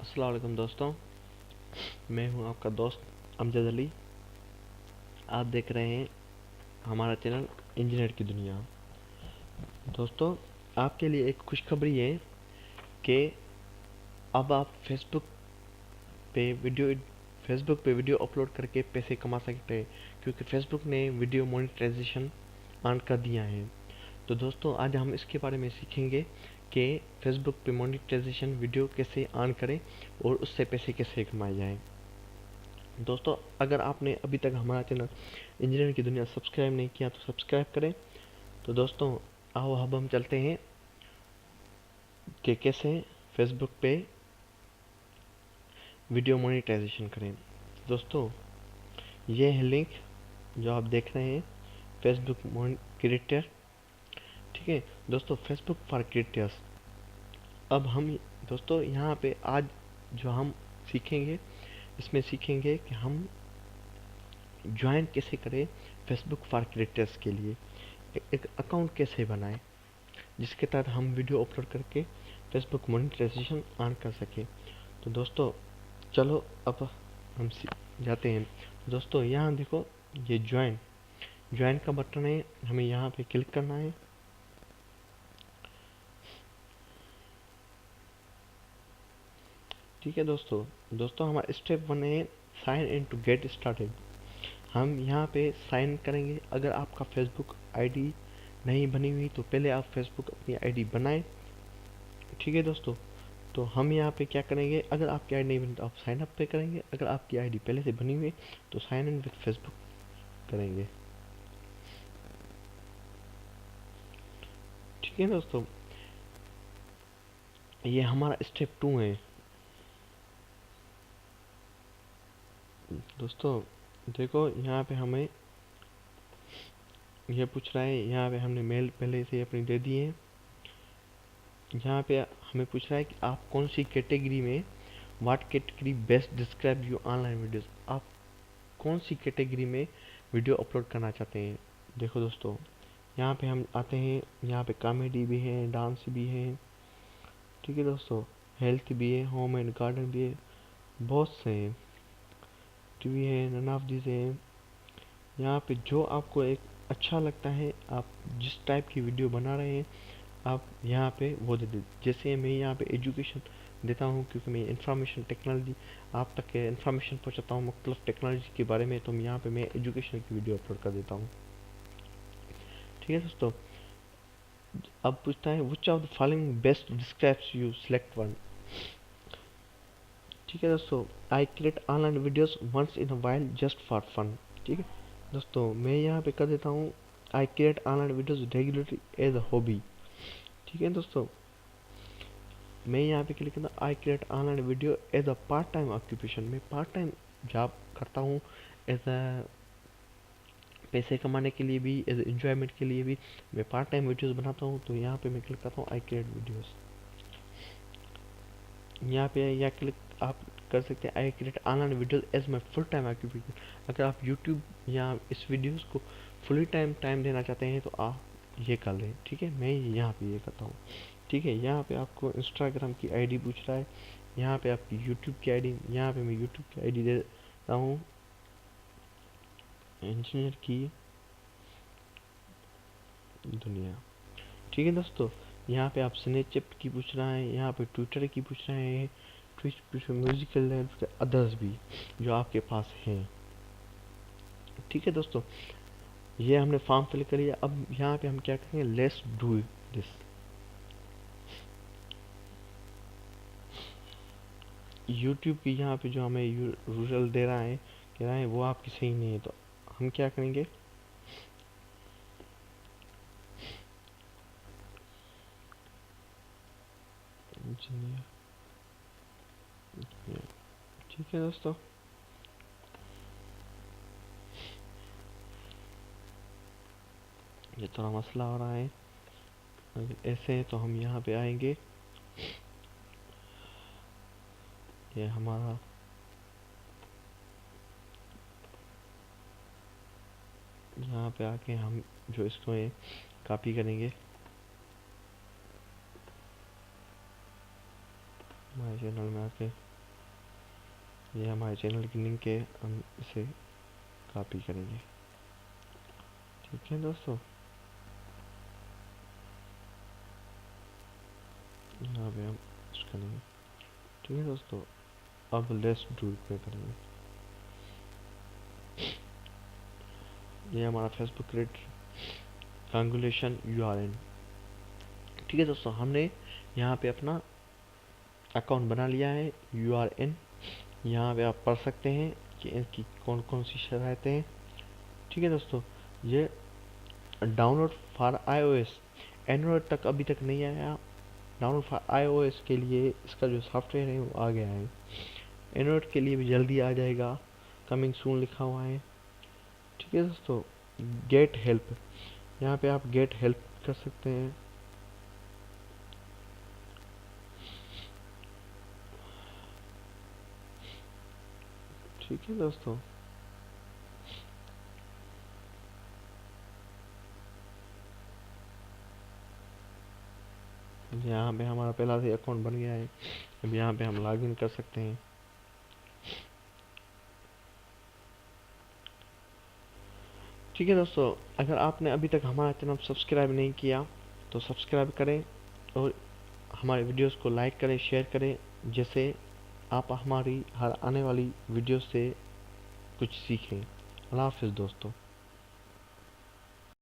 अस्सलाम वालेकुम दोस्तों, मैं हूं आपका दोस्त अमजद अली। आप देख रहे हैं हमारा चैनल इंजीनियर की दुनिया। दोस्तों, आपके लिए एक खुशखबरी है कि अब आप फेसबुक पे वीडियो अपलोड करके पैसे कमा सकते हैं, क्योंकि फेसबुक ने वीडियो मोनेटाइजेशन ऑन कर दिया है। तो दोस्तों, आज हम इसके बारे में सीखेंगे कि फेसबुक पे मोनेटाइजेशन वीडियो कैसे ऑन करें और उससे पैसे कैसे कमाए जाएं। दोस्तों, अगर आपने अभी तक हमारा चैनल इंजीनियर की दुनिया सब्सक्राइब नहीं किया तो सब्सक्राइब करें। तो दोस्तों, आओ अब हम चलते हैं कि कैसे फेसबुक पे वीडियो मोनेटाइजेशन करें। दोस्तों, ये है लिंक जो आप देख रहे हैं, फेसबुक क्रिएटर। ठीक है दोस्तों, फेसबुक फॉर क्रिएटर्स। अब हम दोस्तों यहाँ पे आज जो हम सीखेंगे, इसमें सीखेंगे कि हम ज्वाइन कैसे करें फेसबुक फॉर क्रिएटर्स के लिए, एक अकाउंट कैसे बनाएं जिसके तहत हम वीडियो अपलोड करके फेसबुक मोनेटाइजेशन ऑन कर सकें। तो दोस्तों, चलो अब हम जाते हैं। दोस्तों, यहाँ देखो, ये ज्वाइन का बटन है, हमें यहाँ पे क्लिक करना है। ठीक है दोस्तों, हमारा स्टेप 1 है sign in to get started. हम यहाँ पे साइन करेंगे। अगर आपका फेसबुक आईडी नहीं बनी हुई तो पहले आप फेसबुक अपनी आईडी बनाएं। ठीक है दोस्तों, तो हम यहाँ पे क्या करेंगे, अगर आपकी आईडी नहीं बनी तो आप साइन अप पे करेंगे। अगर आपकी आईडी पहले से बनी हुई है तो साइन इन विद फेसबुक करेंगे। ठीक है दोस्तों, ये हमारा स्टेप 2 है। दोस्तों देखो, यहाँ पे हमें ये पूछ रहा है, यहाँ पे हमने मेल पहले से अपनी दे दी है। यहाँ पे हमें पूछ रहा है कि आप कौन सी कैटेगरी में, what category best describe you online videos, आप कौन सी कैटेगरी में वीडियो अपलोड करना चाहते हैं। देखो दोस्तों, यहाँ पे हम आते हैं, यहाँ पे कॉमेडी भी है, डांस भी है। ठीक है दोस्तों, हेल्थ भी है, होम एंड गार्डन भी है, बहुत से हैं, टीवी है, नन ऑफ दिस है। यहाँ पे जो आपको एक अच्छा लगता है, आप जिस टाइप की वीडियो बना रहे हैं, आप यहाँ पे वो दे दे। जैसे मैं यहाँ पे एजुकेशन देता हूँ, क्योंकि मैं इंफॉर्मेशन टेक्नोलॉजी आप तक के इंफॉर्मेशन पहुँचाता हूँ मुख्तलिफ टेक्नोलॉजी के बारे में, तो यहाँ पे मैं एजुकेशन की वीडियो अपलोड कर देता हूँ। ठीक है दोस्तों, अब पूछता है which of the following best describes you, select one. ठीक है दोस्तों, I create online videos once in a while just for fun. ठीक है दोस्तों, मैं यहाँ पे कर देता हूँ I create online videos regularly as a hobby. ठीक है दोस्तों, मैं यहाँ पे क्लिक करता I create online video as a part time occupation. मैं पार्ट टाइम जॉब करता हूँ, एज अ पैसे कमाने के लिए भी, एज एंजॉयमेंट के लिए भी मैं पार्ट टाइम वीडियोस बनाता हूँ। तो यहाँ पे मैं क्लिक करता हूँ आई क्रिएट वीडियोस। यहाँ पे या क्लिक आप कर सकते हैं I create online videos as my full time occupation. अगर आप यूट्यूब या इस वीडियोस को फुली टाइम देना चाहते हैं तो आप ये कर लें। ठीक है, मैं यहाँ पे ये करता हूँ। ठीक है, यहाँ पे आपको इंस्टाग्राम की आईडी पूछ रहा है, यहाँ पे आपकी यूट्यूब की आईडी, यहाँ पे मैं यूट्यूब की आईडी दे देता हूँ, इंजीनियर की दुनिया। ठीक है दोस्तों, यहाँ पे आप स्नैपचैट की पूछ रहा है, यहाँ पे ट्विटर की पूछ रहे हैं, ट्विच म्यूजिकल अदर्स भी जो आपके पास हैं। ठीक है दोस्तों, ये हमने फॉर्म फिल कर लिया। अब यहाँ पे हम क्या करेंगे, लेट्स डू दिस। यूट्यूब की यहाँ पे जो हमें रूरल दे रहा है, कह रहा है वो आपकी सही नहीं है, तो हम क्या करेंगे, इंजीनियर। ठीक है दोस्तों, ये थोड़ा मसला हो रहा है। अगर ऐसे है तो हम यहाँ पे आएंगे, ये हमारा यहाँ पे आके हम जो इसको कॉपी करेंगे, हमारे चैनल में आके ये हमारे चैनल की लिंक है, हम इसे कॉपी करेंगे। ठीक है दोस्तों, यहाँ पे हम कुछ करेंगे। ठीक है दोस्तों, अब लेट्स डू इट पे करेंगे। ये हमारा फेसबुक क्रिएट कांगुलेशन URN। ठीक है दोस्तों, हमने यहाँ पे अपना अकाउंट बना लिया है URN। यहाँ पे आप पढ़ सकते हैं कि इनकी कौन कौन सी शरारतें हैं। ठीक है दोस्तों, ये डाउनलोड फॉर iOS, एंड्रॉयड तक अभी तक नहीं आया। डाउनलोड फॉर iOS के लिए इसका जो सॉफ्टवेयर है वो आ गया है। एंड्रॉयड के लिए भी जल्दी आ जाएगा, कमिंग सून लिखा हुआ है। ठीक है दोस्तों, गेट हेल्प, यहाँ पे आप गेट हेल्प कर सकते हैं। ठीक है दोस्तों, यहाँ पे हमारा पहला से अकाउंट बन गया है। अब यहाँ पे हम लॉगिन कर सकते हैं। ठीक है दोस्तों, अगर आपने अभी तक हमारा चैनल सब्सक्राइब नहीं किया तो सब्सक्राइब करें और हमारे वीडियोस को लाइक करें, शेयर करें, जिससे आप हमारी हर आने वाली वीडियो से कुछ सीखें। अल्लाह हाफिज़ दोस्तों।